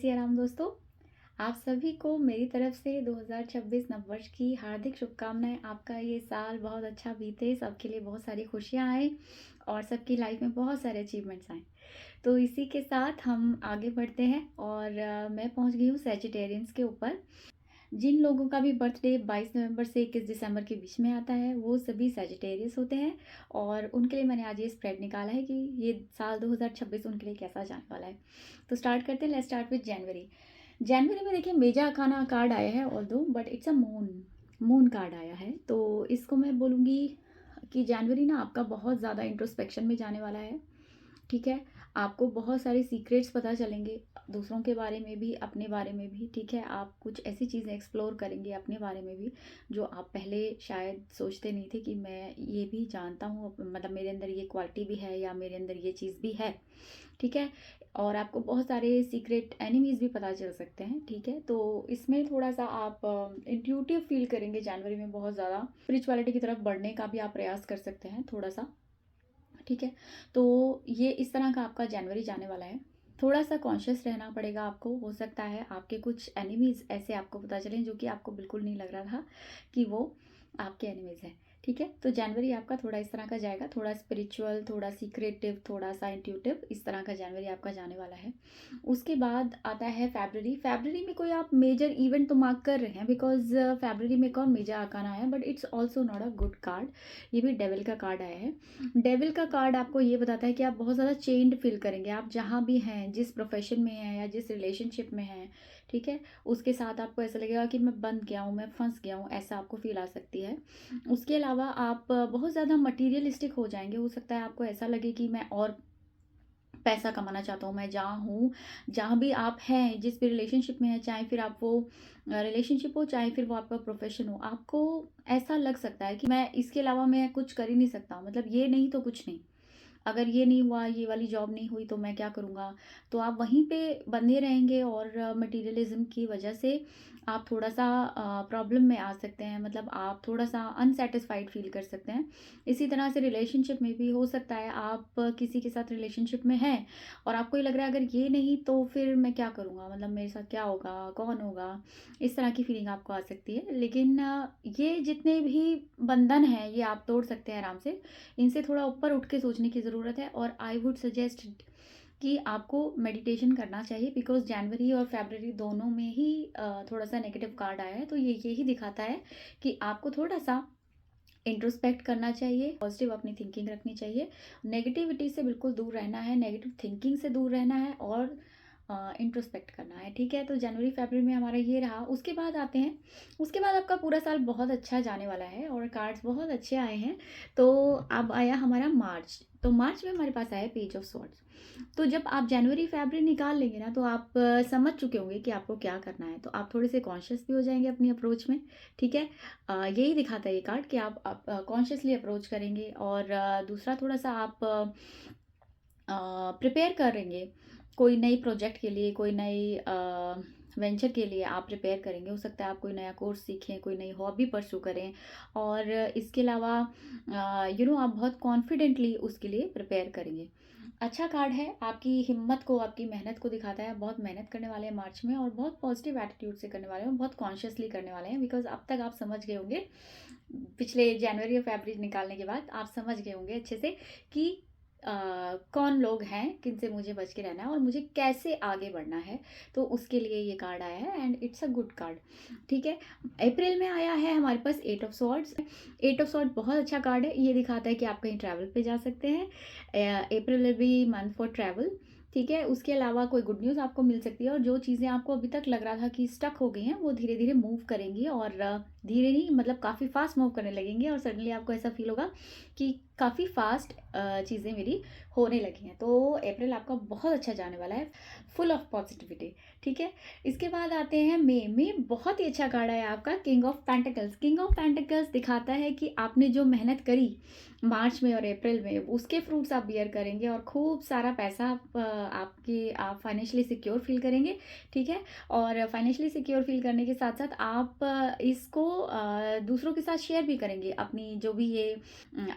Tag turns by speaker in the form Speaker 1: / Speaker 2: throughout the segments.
Speaker 1: सिया राम दोस्तों। आप सभी को मेरी तरफ से 2026 नववर्ष की हार्दिक शुभकामनाएं। आपका ये साल बहुत अच्छा बीते, सबके लिए बहुत सारी खुशियां आए और सबकी लाइफ में बहुत सारे अचीवमेंट्स आए। तो इसी के साथ हम आगे बढ़ते हैं और मैं पहुंच गई हूँ सैजिटेरियंस के ऊपर। जिन लोगों का भी बर्थडे 22 नवंबर से 21 दिसंबर के बीच में आता है वो सभी सैजिटेरियस होते हैं। और उनके लिए मैंने आज ये स्प्रेड निकाला है कि ये साल 2026 उनके लिए कैसा जाने वाला है। तो स्टार्ट करते हैं। लेट्स स्टार्ट विद जनवरी। जनवरी में देखिए मेजा अकाना कार्ड आया है, ऑल दो but it's a moon moon card आया है। तो इसको मैं बोलूँगी कि जनवरी ना आपका बहुत ज़्यादा इंट्रोस्पेक्शन में जाने वाला है। ठीक है, आपको बहुत सारे सीक्रेट्स पता चलेंगे, दूसरों के बारे में भी अपने बारे में भी। ठीक है, आप कुछ ऐसी चीज़ें एक्सप्लोर करेंगे अपने बारे में भी जो आप पहले शायद सोचते नहीं थे कि मैं ये भी जानता हूँ, मतलब मेरे अंदर ये क्वालिटी भी है या मेरे अंदर ये चीज़ भी है। ठीक है, और आपको बहुत सारे सीक्रेट एनिमीज़ भी पता चल सकते हैं। ठीक है, तो इसमें थोड़ा सा आप इंट्यूटिव फील करेंगे जनवरी में, बहुत ज़्यादा स्पिरिचुअलिटी की तरफ बढ़ने का भी आप प्रयास कर सकते हैं थोड़ा सा। ठीक है, तो ये इस तरह का आपका जनवरी जाने वाला है। थोड़ा सा कॉन्शियस रहना पड़ेगा आपको। हो सकता है आपके कुछ एनिमीज़ ऐसे आपको पता चलें जो कि आपको बिल्कुल नहीं लग रहा था कि वो आपके एनिमीज़ हैं। ठीक है, तो जनवरी आपका थोड़ा इस तरह का जाएगा, थोड़ा स्पिरिचुअल, थोड़ा सीक्रेटिव, थोड़ा सा इंट्यूटिव, इस तरह का जनवरी आपका जाने वाला है। उसके बाद आता है फरवरी। फरवरी में कोई आप मेजर इवेंट तो मार्क कर रहे हैं, बिकॉज फरवरी में कौन मेजर आकाना है, but it's also not a good card. ये भी डेविल का कार्ड आया है। डेविल का कार्ड आपको ये बताता है कि आप बहुत ज़्यादा चेंड फील करेंगे। आप जहाँ भी हैं, जिस प्रोफेशन में हैं या जिस रिलेशनशिप में हैं, ठीक है, उसके साथ आपको ऐसा लगेगा कि मैं बंध गया हूँ, मैं फंस गया हूँ, ऐसा आपको फील आ सकती है। उसके अलावा आप बहुत ज़्यादा मटीरियलिस्टिक हो जाएंगे। हो सकता है आपको ऐसा लगे कि मैं और पैसा कमाना चाहता हूँ। मैं जहाँ हूँ, जहाँ भी आप हैं, जिस भी रिलेशनशिप में हैं, चाहे फिर आप वो रिलेशनशिप हो, चाहे फिर वो आपका प्रोफेशन हो, आपको ऐसा लग सकता है कि मैं इसके अलावा मैं कुछ कर ही नहीं सकता। मतलब ये नहीं तो कुछ नहीं, अगर ये नहीं हुआ, ये वाली जॉब नहीं हुई तो मैं क्या करूँगा। तो आप वहीं पे बंधे रहेंगे और मटीरियलिज्म की वजह से आप थोड़ा सा प्रॉब्लम में आ सकते हैं। मतलब आप थोड़ा सा अनसेटिस्फाइड फील कर सकते हैं। इसी तरह से रिलेशनशिप में भी हो सकता है आप किसी के साथ रिलेशनशिप में हैं और आपको ये लग रहा है अगर ये नहीं तो फिर मैं क्या करूँगा, मतलब मेरे साथ क्या होगा, कौन होगा। इस तरह की फीलिंग आपको आ सकती है। लेकिन ये जितने भी बंधन हैं ये आप तोड़ सकते हैं आराम से। इनसे थोड़ा ऊपर उठ के सोचने की ज़रूरत है और आई वुड सजेस्ट कि आपको मेडिटेशन करना चाहिए, बिकॉज जनवरी और फरवरी दोनों में ही थोड़ा सा नेगेटिव कार्ड आया है। तो ये यही दिखाता है कि आपको थोड़ा सा इंट्रोस्पेक्ट करना चाहिए, पॉजिटिव अपनी थिंकिंग रखनी चाहिए, नेगेटिविटी से बिल्कुल दूर रहना है, नेगेटिव थिंकिंग से दूर रहना है और इंट्रोस्पेक्ट करना है। ठीक है, तो जनवरी फरवरी में हमारा ये रहा। उसके बाद आते हैं, उसके बाद आपका पूरा साल बहुत अच्छा जाने वाला है और कार्ड्स बहुत अच्छे आए हैं। तो अब आया हमारा मार्च। तो मार्च में हमारे पास आया पेज ऑफ स्वॉर्ड्स। तो जब आप जनवरी फरवरी निकाल लेंगे ना तो आप समझ चुके होंगे कि आपको क्या करना है। तो आप थोड़े से कॉन्शियस भी हो जाएंगे अपनी अप्रोच में। ठीक है, यही दिखाता है ये कार्ड कि आप कॉन्शियसली अप्रोच करेंगे। और दूसरा थोड़ा सा आप प्रिपेयर करेंगे कोई नई प्रोजेक्ट के लिए, कोई नई वेंचर के लिए आप प्रिपेयर करेंगे। हो सकता है आप कोई नया कोर्स सीखें, कोई नई हॉबी परस्यू करें। और इसके अलावा आप बहुत कॉन्फिडेंटली उसके लिए प्रिपेयर करेंगे। अच्छा कार्ड है, आपकी हिम्मत को, आपकी मेहनत को दिखाता है। बहुत मेहनत करने वाले हैं मार्च में और बहुत पॉजिटिव एटीट्यूड से करने वाले हैं, बहुत कॉन्शियसली करने वाले हैं। बिकॉज अब तक आप समझ गए होंगे, पिछले जनवरी और फरवरी निकालने के बाद आप समझ गए होंगे अच्छे से कि कौन लोग हैं, किन से मुझे बच के रहना है और मुझे कैसे आगे बढ़ना है। तो उसके लिए ये कार्ड आया है and it's a good card. ठीक है, अप्रैल में आया है हमारे पास eight of swords. Eight of sword बहुत अच्छा कार्ड है। ये दिखाता है कि आप कहीं ट्रैवल पे जा सकते हैं। अप्रैल will be month for travel. ठीक है, उसके अलावा कोई गुड न्यूज़ आपको मिल सकती है और जो चीज़ें आपको अभी तक लग रहा था कि स्टक हो गई हैं वो धीरे धीरे मूव करेंगी। और धीरे नहीं, मतलब काफ़ी फास्ट मूव करने लगेंगी और सडनली आपको ऐसा फील होगा कि काफ़ी फास्ट चीज़ें मेरी होने लगी हैं। तो अप्रैल आपका बहुत अच्छा जाने वाला है, फुल ऑफ पॉजिटिविटी। ठीक है, इसके बाद आते हैं मई में। बहुत ही अच्छा कार्ड है आपका king of pentacles. King of pentacles दिखाता है कि आपने जो मेहनत करी मार्च में और अप्रैल में, उसके फ्रूट्स आप बियर करेंगे और खूब सारा पैसा आप फाइनेंशियली सिक्योर फील करेंगे। ठीक है, और फाइनेंशियली सिक्योर फील करने के साथ साथ आप इसको दूसरों के साथ शेयर भी करेंगे। अपनी जो भी ये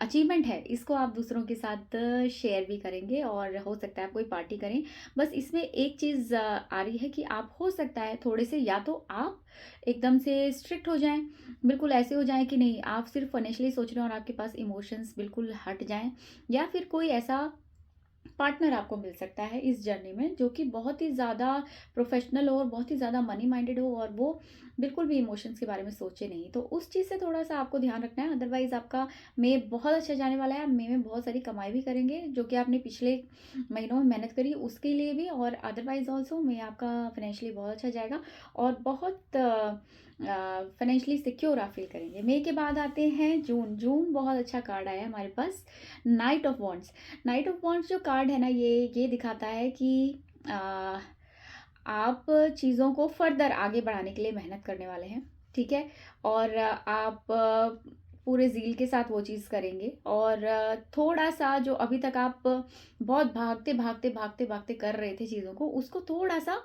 Speaker 1: अचीवमेंट है, इसको आप दूसरों के साथ शेयर भी करेंगे और हो सकता है आप कोई पार्टी करें। बस इसमें एक चीज़ आ रही है कि आप हो सकता है थोड़े से, या तो आप एकदम से स्ट्रिक्ट हो जाएँ, बिल्कुल ऐसे हो जाएँ कि नहीं, आप सिर्फ़ फाइनेंशियली सोच रहे हो और आपके पास इमोशंस बिल्कुल हट जाएँ, या फिर कोई ऐसा पार्टनर आपको मिल सकता है इस जर्नी में जो कि बहुत ही ज़्यादा प्रोफेशनल हो और बहुत ही ज़्यादा मनी माइंडेड हो, और वो बिल्कुल भी इमोशंस के बारे में सोचे नहीं। तो उस चीज़ से थोड़ा-सा आपको ध्यान रखना है, अदरवाइज़ आपका मई बहुत अच्छा जाने वाला है। आप मई में बहुत सारी कमाई भी करेंगे, जो कि आपने पिछले महीनों में मेहनत करी उसके लिए भी, और अदरवाइज़ ऑल्सो मई आपका फाइनेंशियली बहुत अच्छा जाएगा और बहुत फाइनेंशियली सिक्योर आप फ़ील करेंगे। मई के बाद आते हैं जून। जून बहुत अच्छा कार्ड आया है हमारे पास, knight of wands. Knight of wands जो कार्ड है ना, ये दिखाता है कि अ, आप चीज़ों को फर्दर आगे बढ़ाने के लिए मेहनत करने वाले हैं, ठीक है? और आप पूरे ज़ील के साथ वो चीज़ करेंगे, और थोड़ा-सा जो अभी तक आप बहुत भागते कर रहे थे चीज़ों को, उसको थोड़ा-सा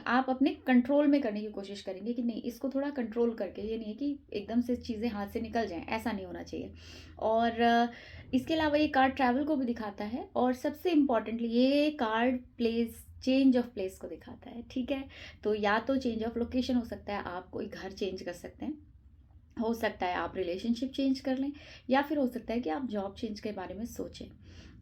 Speaker 1: आप अपने कंट्रोल में करने की कोशिश करेंगे कि नहीं, इसको थोड़ा कंट्रोल करके, ये नहीं है कि एकदम से चीज़ें हाथ से निकल जाएँ, ऐसा नहीं होना चाहिए। और इसके अलावा ये कार्ड ट्रैवल को भी दिखाता है, और सबसे इम्पोर्टेंटली ये कार्ड चेंज ऑफ प्लेस को दिखाता है, ठीक है? तो या तो चेंज ऑफ लोकेशन हो सकता है, आप कोई घर चेंज कर सकते हैं, हो सकता है आप रिलेशनशिप चेंज कर लें, या फिर हो सकता है कि आप जॉब चेंज के बारे में सोचें।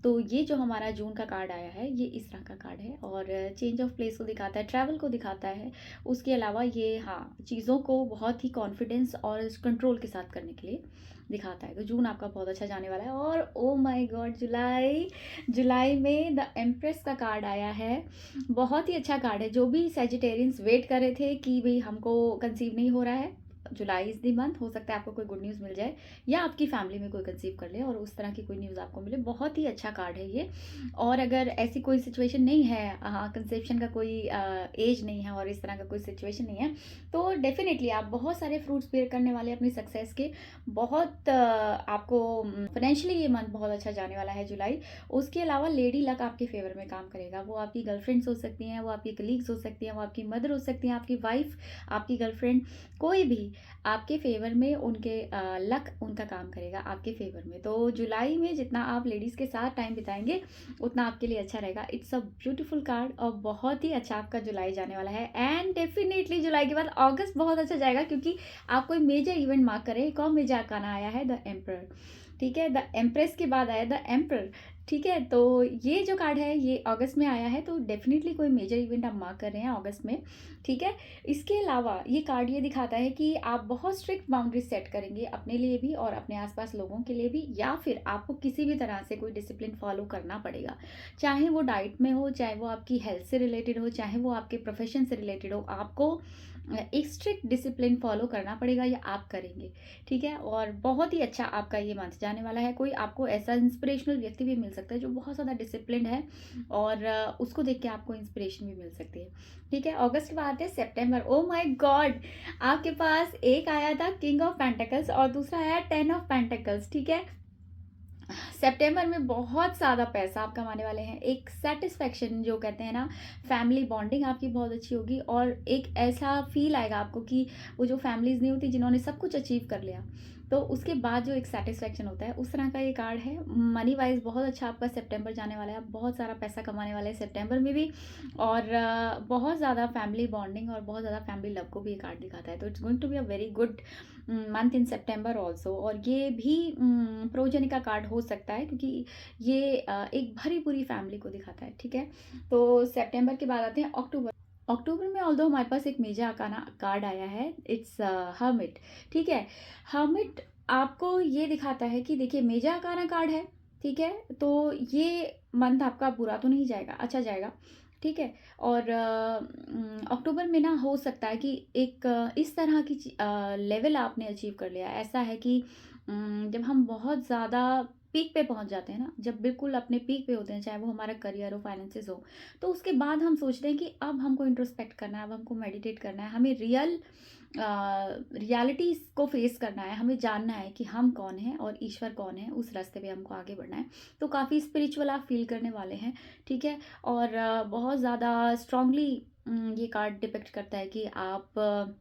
Speaker 1: तो ये जो हमारा जून का कार्ड आया है, ये इस तरह का कार्ड है, और चेंज ऑफ प्लेस को दिखाता है, ट्रैवल को दिखाता है। उसके अलावा ये, हाँ, चीज़ों को बहुत ही कॉन्फिडेंस और कंट्रोल के साथ करने के लिए दिखाता है। तो जून आपका बहुत अच्छा जाने वाला है। और ओह माय गॉड, जुलाई! जुलाई में द एम्प्रेस का कार्ड आया है। बहुत ही अच्छा कार्ड है। जो भी सैजिटेरियंस वेट कर रहे थे कि भई हमको कंसीव नहीं हो रहा है, जुलाई इज़ द मंथ, हो सकता है आपको कोई गुड न्यूज़ मिल जाए, या आपकी फैमिली में कोई कंसीव कर ले और उस तरह की कोई न्यूज़ आपको मिले। बहुत ही अच्छा कार्ड है ये। और अगर ऐसी कोई सिचुएशन नहीं है, हाँ, कंसेप्शन का कोई एज नहीं है और इस तरह का कोई सिचुएशन नहीं है, तो डेफ़िनेटली आप बहुत सारे फ्रूट्स बेयर करने वाले हैं अपनी सक्सेस के। बहुत आपको फाइनेंशियली ये मंथ बहुत अच्छा जाने वाला है, जुलाई। उसके अलावा लेडी लक आपके फ़ेवर में काम करेगा। वो आपकी गर्लफ्रेंड्स हो सकती हैं, वो आपकी कलीग्स हो सकती हैं, वो आपकी मदर हो सकती हैं, आपकी वाइफ़, आपकी गर्लफ्रेंड, कोई भी आपके फ़ेवर में, उनके लक उनका काम करेगा आपके फ़ेवर में। तो जुलाई में जितना आप लेडीज़ के साथ टाइम बिताएँगे, उतना आपके लिए अच्छा रहेगा। इट्स अ ब्यूटीफुल कार्ड, और बहुत ही अच्छा आपका जुलाई जाने वाला है। एंड डेफ़िनेटली जुलाई के बाद अगस्त बहुत अच्छा जाएगा, क्योंकि आप कोई मेजर इवेंट मार्क कर रहे हैं। एक और मेजर आर्काना आया है, द एम्परर, ठीक है? द एम्प्रेस के बाद आया द एम्परर, ठीक है? तो ये जो कार्ड है, ये अगस्त में आया है, तो डेफ़िनेटली कोई मेजर इवेंट आप मार्क कर रहे हैं अगस्त में, ठीक है? इसके अलावा ये कार्ड ये दिखाता है कि आप बहुत स्ट्रिक्ट बाउंड्रीज सेट करेंगे अपने लिए भी और अपने आसपास लोगों के लिए भी, या फिर आपको किसी भी तरह से कोई डिसिप्लिन फॉलो करना पड़ेगा, चाहे वो डाइट में हो, चाहे वो आपकी हेल्थ से रिलेटेड हो, चाहे वो आपके प्रोफेशन से रिलेटेड हो। आपको एक स्ट्रिक्ट डिसिप्लिन फॉलो करना पड़ेगा, या आप करेंगे, ठीक है? और बहुत ही अच्छा आपका ये मंथ जाने वाला है। कोई आपको ऐसा इंस्पिरेशनल व्यक्ति भी मिल सकता है जो बहुत ज़्यादा डिसिप्लिन्ड है, और उसको देख के आपको इंस्पिरेशन भी मिल सकती है, ठीक है? अगस्त की बात है, सितंबर। Oh my God! आपके पास एक आया था किंग ऑफ पेंटिकल्स और दूसरा आया 10 ऑफ पेंटिकल्स, ठीक है? सितंबर में बहुत ज़्यादा पैसा आप कमाने वाले हैं। एक सैटिस्फैक्शन जो कहते हैं ना, फैमिली बॉन्डिंग आपकी बहुत अच्छी होगी, और एक ऐसा फ़ील आएगा आपको कि वो जो फैमिलीज़ नहीं होती जिन्होंने सब कुछ अचीव कर लिया, तो उसके बाद जो एक सैटिस्फैक्शन होता है, उस तरह का ये कार्ड है। मनी वाइज़ बहुत अच्छा आपका सितंबर जाने वाला है। आप बहुत सारा पैसा कमाने वाले हैं सितंबर में भी, और बहुत ज़्यादा फैमिली बॉन्डिंग और बहुत ज़्यादा फैमिली लव को भी ये कार्ड दिखाता है। तो it's going to be a very good month in September also. और ये भी प्रोजेनी का कार्ड हो सकता है, क्योंकि ये एक भरी पूरी फैमिली को दिखाता है, ठीक है? तो सितंबर के बाद आते हैं अक्टूबर। अक्टूबर में ऑल्दो हमारे पास एक मेजर आर्काना कार्ड आया है, इट्स हर्मिट, ठीक है? हर्मिट आपको ये दिखाता है कि देखिए, मेजर आर्काना कार्ड है, ठीक है? तो ये मंथ आपका बुरा तो नहीं जाएगा, अच्छा जाएगा, ठीक है? और अक्टूबर में ना हो सकता है कि एक इस तरह की लेवल आपने अचीव कर लिया। ऐसा है कि जब हम बहुत ज़्यादा पीक पे पहुंच जाते हैं ना, जब बिल्कुल अपने पीक पे होते हैं, चाहे वो हमारा करियर हो, फाइनेंसेस हो, तो उसके बाद हम सोचते हैं कि अब हमको इंट्रोस्पेक्ट करना है, अब हमको मेडिटेट करना है, हमें रियलिटीज़ को फेस करना है, हमें जानना है कि हम कौन हैं और ईश्वर कौन है, उस रास्ते पे हमको आगे बढ़ना है। तो काफ़ी स्पिरिचुअल आप फील करने वाले हैं, ठीक है? और बहुत ज़्यादा स्ट्रांगली ये कार्ड डिपिक्ट करता है कि आप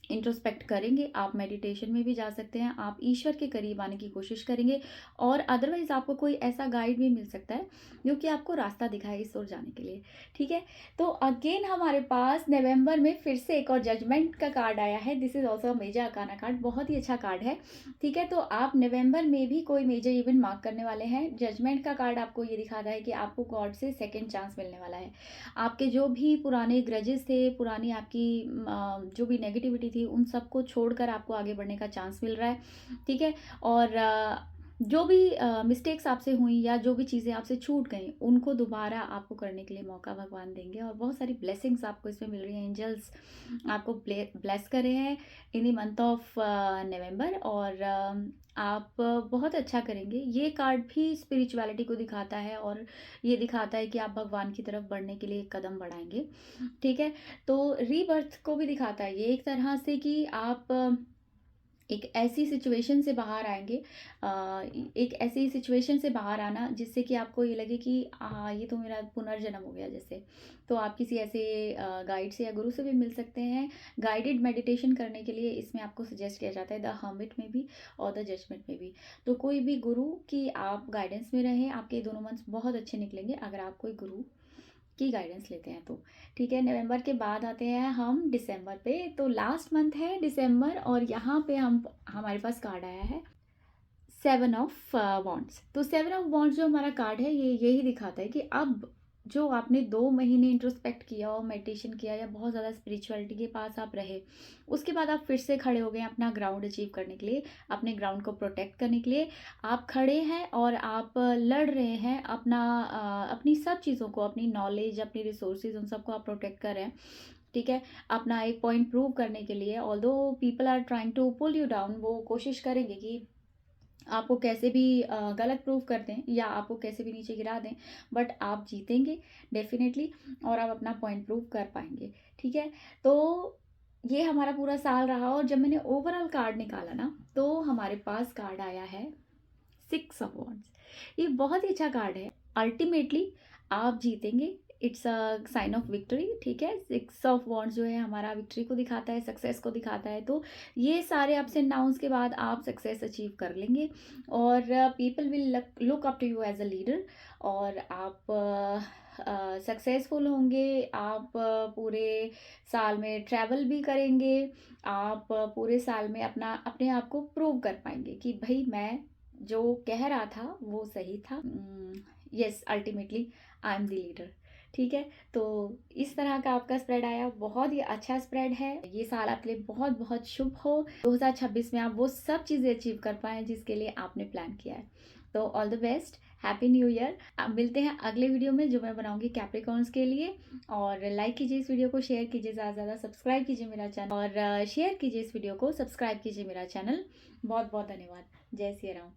Speaker 1: इंट्रोस्पेक्ट करेंगे, आप मेडिटेशन में भी जा सकते हैं, आप ईश्वर के करीब आने की कोशिश करेंगे और अदरवाइज़ आपको कोई ऐसा गाइड भी मिल सकता है, जो कि आपको रास्ता दिखाए इस ओर जाने के लिए, ठीक है? तो अगेन हमारे पास नवंबर में फिर से एक और जजमेंट का कार्ड आया है। This is also a major arcana card, बहुत ही अच्छा कार्ड है, ठीक है? तो आप नवंबर में भी कोई मेजर इवेंट मार्क करने वाले हैं। जजमेंट का कार्ड आपको ये दिखाता है कि आपको गॉड से सेकंड चांस मिलने वाला है। आपके जो भी पुराने ग्रजेस थे, पुरानी आपकी जो भी नेगेटिविटी थी, उन सबको छोड़कर आपको आगे बढ़ने का चांस मिल रहा है, ठीक है? और जो भी मिस्टेक्स आपसे हुई या जो भी चीज़ें आपसे छूट गई, उनको दोबारा आपको करने के लिए मौका भगवान देंगे और बहुत सारी ब्लेसिंग्स आपको इसमें मिल रही हैं। एंजल्स आपको ब्लेस कर रहे हैं in the month of November और आप बहुत अच्छा करेंगे। ये कार्ड भी स्पिरिचुअलिटी को दिखाता है और ये दिखाता है कि आप भगवान की तरफ बढ़ने के लिए एक कदम बढ़ाएँगे, ठीक है? तो रीबर्थ को भी दिखाता है ये एक तरह से कि आप एक ऐसी सिचुएशन से बाहर आएँगे, एक ऐसी सिचुएशन से बाहर आना जिससे कि आपको ये लगे कि ये तो मेरा पुनर्जन्म हो गया जैसे। तो आप किसी ऐसे गाइड से या गुरु से भी मिल सकते हैं। गाइडेड मेडिटेशन करने के लिए इसमें आपको सजेस्ट किया जाता है द हर्मिट में भी और द जजमेंट में भी। तो कोई भी गुरु की आप गाइडेंस में रहें, आपके दोनों मंथ्स बहुत अच्छे निकलेंगे अगर आप कोई गुरु की गाइडेंस लेते हैं तो, ठीक है? नवंबर के बाद आते हैं हम दिसंबर पे, तो लास्ट मंथ है दिसंबर और यहाँ पे हमारे पास कार्ड आया है 7 ऑफ वॉन्ड्स। तो 7 ऑफ वॉन्ड्स जो हमारा कार्ड है ये यही दिखाता है कि अब जो आपने 2 महीने इंट्रोस्पेक्ट किया और मेडिटेशन किया या बहुत ज़्यादा स्पिरिचुअलिटी के पास आप रहे, उसके बाद आप फिर से खड़े हो गए अपना ग्राउंड अचीव करने के लिए, अपने ग्राउंड को प्रोटेक्ट करने के लिए। आप खड़े हैं और आप लड़ रहे हैं अपनी सब चीज़ों को, अपनी नॉलेज, अपनी रिसोर्सेज़ उन सबको आप प्रोटेक्ट कर रहे हैं, ठीक है? अपना एक पॉइंट प्रूव करने के लिए although people are trying to pull you down, वो कोशिश करेंगे कि आपको कैसे भी गलत प्रूव कर दें या आपको कैसे भी नीचे गिरा दें, बट आप जीतेंगे डेफ़िनेटली और आप अपना पॉइंट प्रूव कर पाएँगे, ठीक है? तो ये हमारा पूरा साल रहा और जब मैंने ओवरऑल कार्ड निकाला ना, तो हमारे पास कार्ड आया है 6 ऑफ वॉन्ड्स। ये बहुत ही अच्छा कार्ड है। अल्टीमेटली आप जीतेंगे, it's a sign of victory, ठीक है? 6 ऑफ वॉन्ड्स जो है हमारा विक्ट्री को दिखाता है, सक्सेस को दिखाता है। तो ये सारे अप्स एंड डाउन्स के बाद आप सक्सेस अचीव कर लेंगे और people will look up to you as a leader और आप सक्सेसफुल होंगे। आप पूरे साल में ट्रैवल भी करेंगे। आप पूरे साल में अपने आप को प्रूव कर पाएँगे कि भई मैं जो कह रहा था वो सही था। Yes, ultimately I am the leader, ठीक है? तो इस तरह का आपका स्प्रेड आया, बहुत ही अच्छा स्प्रेड है। ये साल आपके लिए बहुत बहुत शुभ हो। 2026 में आप वो सब चीज़ें अचीव कर पाएँ जिसके लिए आपने प्लान किया है। तो all the best, happy new year. अब मिलते हैं अगले वीडियो में जो मैं बनाऊंगी कैप्रिकॉर्न्स के लिए। और लाइक कीजिए इस वीडियो को, शेयर कीजिए ज़्यादा से ज़्यादा, सब्सक्राइब कीजिए मेरा चैनल और शेयर कीजिए इस वीडियो को, सब्सक्राइब कीजिए मेरा चैनल। बहुत बहुत धन्यवाद। जय सिया राम।